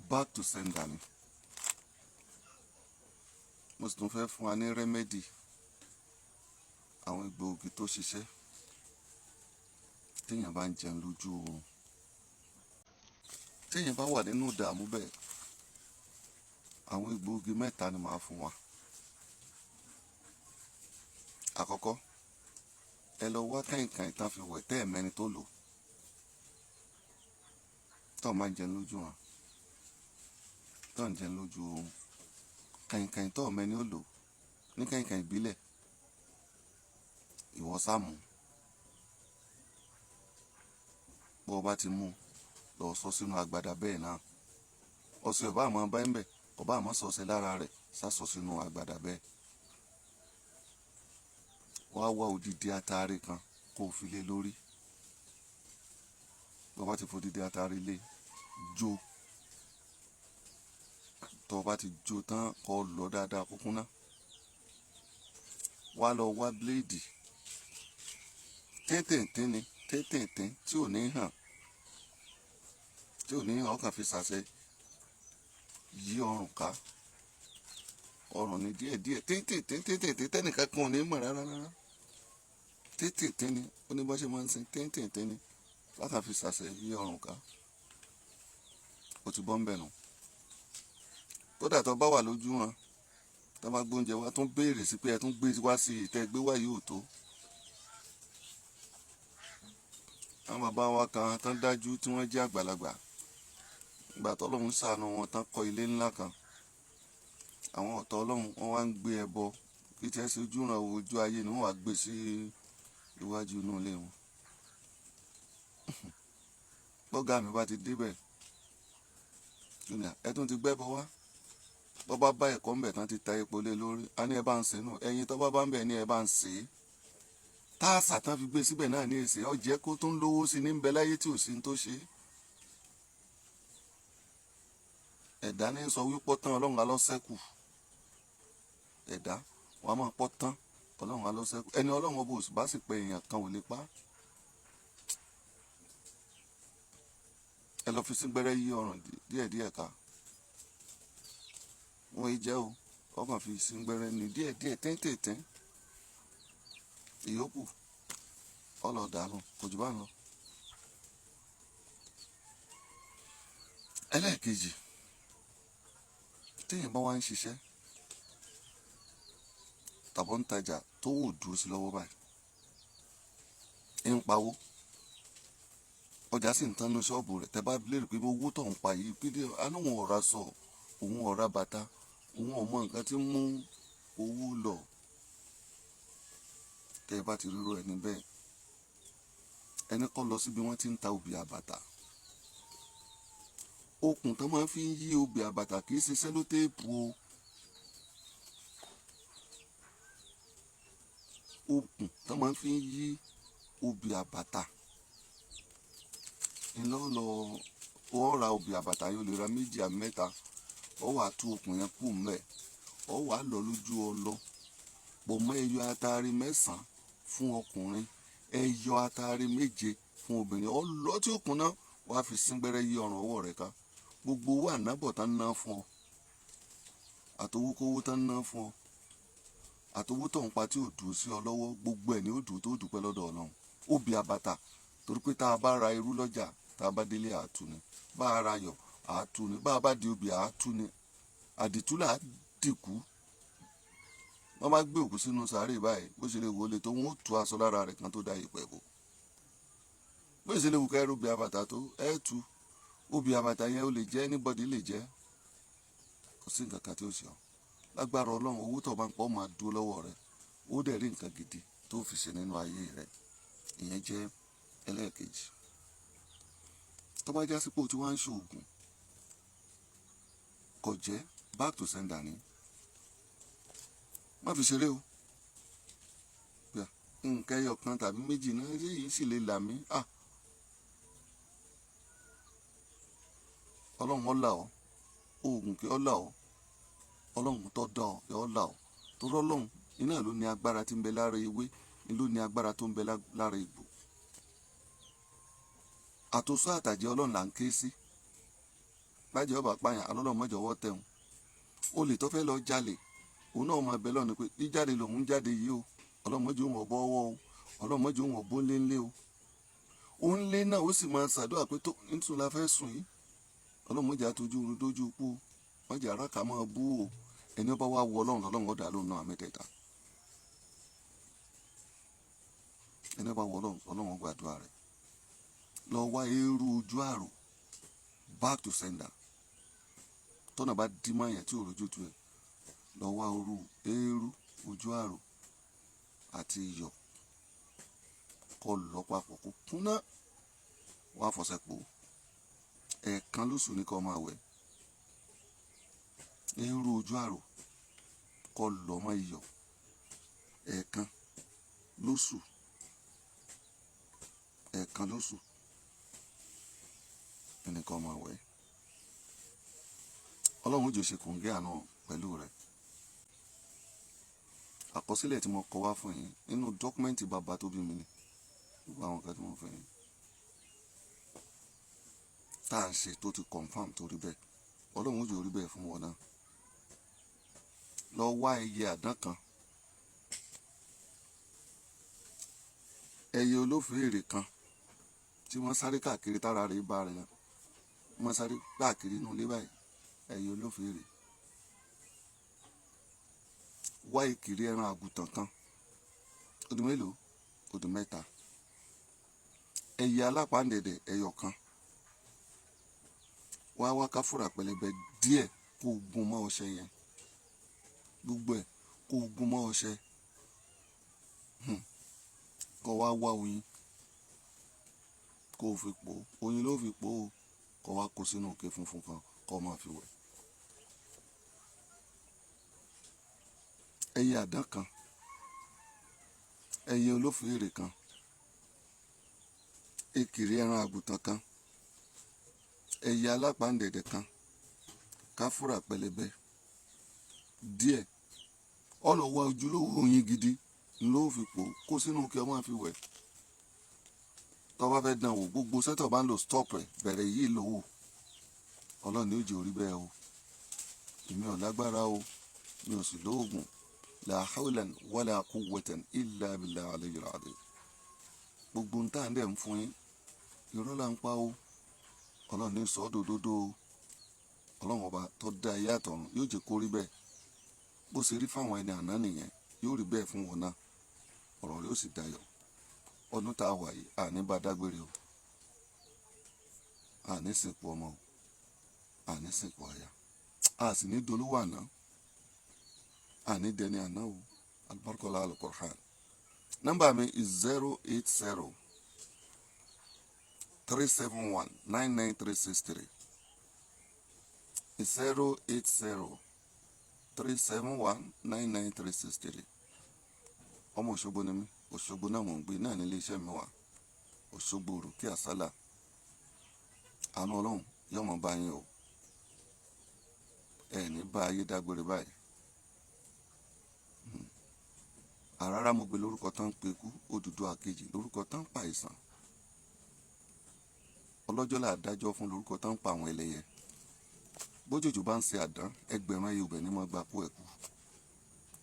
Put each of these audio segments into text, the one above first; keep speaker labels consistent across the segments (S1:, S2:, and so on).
S1: back to sender ni. Mo sì tún fẹ́ fún wa ní rẹ́mẹ́dì àwọn egbòogi tó ṣiṣẹ́ téèyàn bá ń jẹun lójú oorun. Téèyàn bá wà nínú ìdààmú bẹ́ẹ̀, àwọn egbòogi mẹ́ta ni màá fún wa. Àkọ́kọ́, ẹ lọ wá kàìnkàìn tán fi wẹ̀ tẹ́ ẹ̀ mẹ́ni tó lò tó máa ń jẹun lójú oorun, tó ń jẹun lójú oorun. Kàìnkàìn tó mẹ́ni ó lò ní kàìnkàìn ìbílẹ̀, ìwọ sá mú. Bó o bá ti mú, lọ sọ sínú agbada bẹ́ẹ̀ náà. Ọṣẹ ọba àmọ́ bá ń bẹ̀, ọba àmọ́ sọ̀sẹ̀ lára rẹ̀, sá sọ sínú agbada bẹ́ẹ̀. Wá wá odidi atare kan kó o fi lé lórí. Bó o bá ti fodidi atare lé, jó. Tó o bá ti jó tán, kó o lọ dáadáa kó kúnná. Wá lọ wá bíléèdì tíntìntín ni, tíntìntín tí ò ní hàn, ọkàn fi ṣàṣẹ yí ọrùn ká. Ọrùn ni díẹ̀díẹ̀, tíntìntín tẹ́nìkan kan ò ní mọ̀ rárá. Tíntìntín ni, ó ní bó ṣe máa ń sin, tíntìntín ni, láti fi ṣàṣẹ yí ọrùn ká. O ti bọ́ ń bẹ̀ nù. Kódà tó bá wà lójú wọn, tó bá gbóúnjẹ wá, tún béèrè sí pé ẹ tún gbé wá sí ìtẹ́ gbé wá yóò tó. Àwọn bàbá wa kan tán dájú tí wọ́n jẹ́ àgbàlagbà, ìgbà tọ́lọ́run ṣàánú wọn tán kọ́ ilé ńlá kan. Àwọn ọ̀tá Ọlọ́run wọ́n wá ń gbé ẹbọ, kí tí ẹ ṣe ojú ràn ojú ayé ni wọ́n wá gbé sí iwájú inú ilé wọn. Bọ́gà mi bá ti débẹ̀, ẹ tún ti gbẹ́bọ wá. Bọ́ bá bá ẹ̀kọ́ ń bẹ̀ tán ti ta epo lé lórí, a ní ẹ bá ń sè nù, ẹyin tó bá ń bẹ̀ ní ẹ bá ń sè é. Táàsà tán fi gbé síbẹ̀ náà ní èsè, ọ̀jẹ́ kó tó ń lówó sí ní ń bẹ láyé tí ò sí tó ṣe. Ẹ̀dá ní sọ wípé tán Ọlọ́run alọ́sẹ́kù. Ẹ̀dá wọn a máa pọ́ tán Ọlọ́run alọ́sẹ́kù. Ẹni Ọlọ́run ọba bá sì pé èèyàn kan ò lè pa. Ẹ lọ fi sí gbẹ́rẹ́ yí ọrùn díẹ̀díẹ̀ ká. Wọ́n yìí jẹ́ o, ọkàn fi sí gbẹ́rẹ́ ní díẹ̀díẹ̀ tíntìntín. Ìyókù ọlọ́dàánù kò jù bá ń lọ. Ẹlẹ́ẹ̀kejì, téèyàn bá wá ń ṣiṣẹ́ tàbọ̀ ń tajà tó wò dúró sí lọ́wọ́ báyìí, ń pawó, ọjà sì ń tán ní ṣọ́ọ̀bù rẹ̀, tẹ́ bá lérò pé owó tó ń pa yìí pé àánú òun ọ̀rá sọ, òun ọ̀rá bàtà, òun ọmọ nǹkan tí ń mú owó lọ. Tẹ́ ẹ bá ti rírọ ẹni bẹ́ẹ̀, ẹni kọ́ lọ síbi wọ́n ti ń ta obì àbàtà. Okùn tó máa ń fi yí obì àbàtà kì í ṣe sẹ́lótéèpù o. Okùn tó máa ń fi yí obì àbàtà. Iná lọ ó ra obì àbàtà yóò lè ra méjì àbí mẹ́ta, ó wàá tú okùn yẹn kù mẹ́, ó wàá lọ lójú ọlọ. Pọ̀ mọ́ ẹyọ atare 9 fún ọkùnrin, ẹyọ atare 7 fún obìnrin. Ó lọ tí okùn náà wàá fi síngbẹ́rẹ́ yí ọrùn ọwọ́ rẹ̀ ká. Gbogbo owó ànábọ̀ tán ná fún ọ, àtowókówó tán ná fún ọ, àtowó tó ń pa tí ò dùn sí ọ lọ́wọ́, gbogbo ẹ̀ ní ó dùn tó dùpẹ́ lọ́dọ̀ Ọlọ́run. Obì àbàtà, torí pé tá a bá ra irú lọ́jà, tá a bá délé àátú ni, bá a ra ayọ̀ àátú ni, bá a bá di obì àátú ni, àdìtú là á dìkú. Wọ́n bá gbé òkú sínú sàárè báyìí, bó ṣe lè wọlé tó wọ́n ó tú aṣọ lára rẹ̀ kan tó dá ìpẹ́ bò. Bó ṣe lè wù ká ẹrú obì àbàtà tó ẹ̀ tú. Obì àbàtà yẹn ó lè jẹ́, anybody lè jẹ́, kò sí nǹkan kan tí ó ṣe ọ́. Lágbára Ọlọ́run, owó tó bá ń pọ̀ máa dúró lọ́wọ́ rẹ̀, ó dẹ̀ rí nǹkan gidi tó fi ṣe nínú ayé rẹ̀. Ìyẹn jẹ́ ẹlẹ́ẹ̀kejì. Tó bá já sí pé o ti wá ń ṣoògùn, kò jẹ́ back to sender ni. Má fi ṣeré o. Nǹkan ẹyọ kan tàbí méjì náà yìí sì lè là mí. Ọlọ́run ó là ọ́, oògùn kí ó là ọ́, Ọlọ́run tó dá ọ yóò là ọ́. Torí Ọlọ́run iná ló ní agbára tí ń bẹ lára ewé, ló ní agbára tó ń bẹ lára egbò. Àtòsọ́ àtàjẹ́ Ọlọ́run là ń ké sí. bájẹ́ ọba pààyàn alọ́lọ́run mọ́jọ ọwọ́ tẹ̀hún. Olè tó fẹ́ lọ jalè òun náà máa bẹ lọ́ni pé jíjáde lòun jáde yìí o, ọlọ́run mọ́jọ òun ọ̀bọ ọwọ́ o, ọlọ́run mọ́jọ òun ọ̀bọ ńlé o. Òun lé náà ó sì máa ṣàdúrà pé tó nítorí la fẹ́ sùn yìí, ọlọ́run mọ́jọ àtọ́jú oorun dójú ikú o, mọ́jọ àràkà máa bú o. Ẹni ọba wa wọ ọlọ́run lọ́lọ́run ọ̀dà lóun náà mẹ́tẹ̀ẹ̀ta. Ẹni ọba wọ ọlọ́run gbàdúrà rẹ̀. Lọ wá eérú ojú àrò, back to sender. Tọ́nà bá dí máyà tí ò rojú tu ẹ̀, lọ wá eérú ojú àrò àti iyọ̀ kó lọ papọ̀ kó kúnná, wá fọṣẹ pò. Ẹ̀ẹ̀kan lóṣù ní kó máa wẹ̀. Eérú ojú àrò kó lọ mọ́ iyọ̀ ẹ̀ẹ̀kan lóṣù, ẹ̀ẹ̀kan lóṣù ẹni kó máa wẹ̀. Ọlọ́run jò ṣe kòǹgẹ́ àná pẹ̀lú rẹ̀. Àkọsílẹ̀ tí mo kọ wá fún yín nínú dọ́kúmẹ́ǹtì bàbá tó bí mi ni gbogbo àwọn nǹkan tí mo fẹ́ yín tá à ń ṣe tó ti confam tó rí bẹ́ẹ̀. Ọlọ́run jò rí bẹ́ẹ̀ fún wọn náà. Lọ wá ẹyẹ àdán kan, ẹyẹ olófèèrè kan tí wọ́n sáré káàkiri tára rẹ̀ bá rẹ̀ náà, wọ́n sáré káàkiri inú ilé báyìí. Ẹyẹ olófèèrè. Wá ìkìrí ẹran àgùntàn kan, ó di mélòó? Ó di 3. Ẹyẹ alápàǹdẹ̀dẹ̀ ẹyọ kan. Wá káfúrà pẹlẹbẹ díẹ̀ kó gún mọ́ ọṣẹ yẹn, gbogbo ẹ̀ kó gún mọ́ ọṣẹ. Kó wá oyin kó fi pò, oyin ló fi pò ó, kó wá kó sínú òkè funfun kan kó máa fi wẹ̀. Ẹyẹ àdán kan, ẹyẹ olófèèrè kan, ìkìrí ẹran àgùntàn kan, ẹyẹ alápàǹdẹ̀dẹ̀ kan, káfúrà pẹlẹbẹ díẹ̀. Ọlọ́wọ́ ojúlówó oyin gidi ló fi pò, kó sínú òkè ó máa fi wẹ̀. Tó bá fẹ́ dán wò, gbogbo sẹ́tọ̀ bá ń lò stop ẹ̀, bẹ̀rẹ̀ yìí lò wò. Ọlọ́run ní ó jẹ́ orí bẹ́ẹ̀ o. Èmi ò lágbára o, mi ò sì lóògùn. La hawlan wala quwwatan illa billahi aliyyil azim. Gbogbo ń tà ń dẹ̀ ń fún yín, irọ́ là ń pa o. Ọlọ́run ní sọ òdodo o. Ọlọ́run ọba tó dá ayé àtọ̀run yóò jẹ́ kó rí bẹ́ẹ̀. Bó ṣe rí fáwọn ẹni àná nìyẹn, yóò rí bẹ́ẹ̀ fún wọn náà. Ọ̀rọ̀ rẹ̀ ó sì dayọ̀. Ọdún tá a wà yìí, àní bá dágbére o. Àní sìnkú ọmọ o. Àní sìnkú aya. A sì ní dolówó àná. Àní dẹni àná o. Albarkola al-Qur'an. Nọ́mbà mi is 080 371 99363. 080 371 99363. Ọmọ Òṣogbo ni mí. Òṣogbo náà mò ń gbé, náà ní ilé iṣẹ́ mi wà. Òṣogbo òrùkí àsálà. Àánú Ọlọ́run yóò mọ̀ bá yín o. Ẹ ní bá ayé dágbére báyìí. Àràrá mo gbé lórúkọ tán ń pe ikú, Odùduwà kejì lórúkọ tán ń pa àìsàn. Ọlọ́jọ́ là dájọ́ fún lórúkọ tán ń pa àwọn ẹlẹ́yẹ. Bójòjò bá ń ṣe àdán, ẹgbẹ̀rún ẹyẹ ọbẹ̀ ní mọ́ gbà kú ẹ̀kú.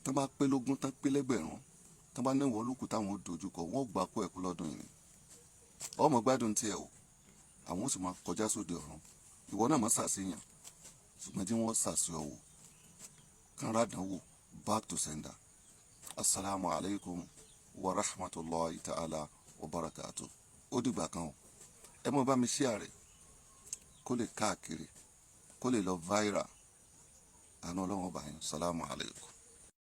S1: Tán bá pé lógún, tán pé lẹ́gbẹ̀rún, tán bá níwọ̀n olùkù táwọn dojúkọ, wọ́n gbà kú ẹ̀kú lọ́dún yìí. Ọmọ gbádùn tiẹ̀ o, àwọn ó sì máa kọjá sóde ọ̀run. Ìwọ náà má ṣàṣeyàn, ṣùgbọ́n tí wọ́n ṣàṣeyọ wò, kán rádàn wò, back to sender. Assalamu alaikum wa rahmatullahi ta'ala wa barakatuh. Ó dìgbà kan o. Ẹ mọ́ bá mi share rẹ̀ kó lè káàkiri, kó lè lọ viral. Àánú Ọlọ́run ọba yín. Assalamu alaikum.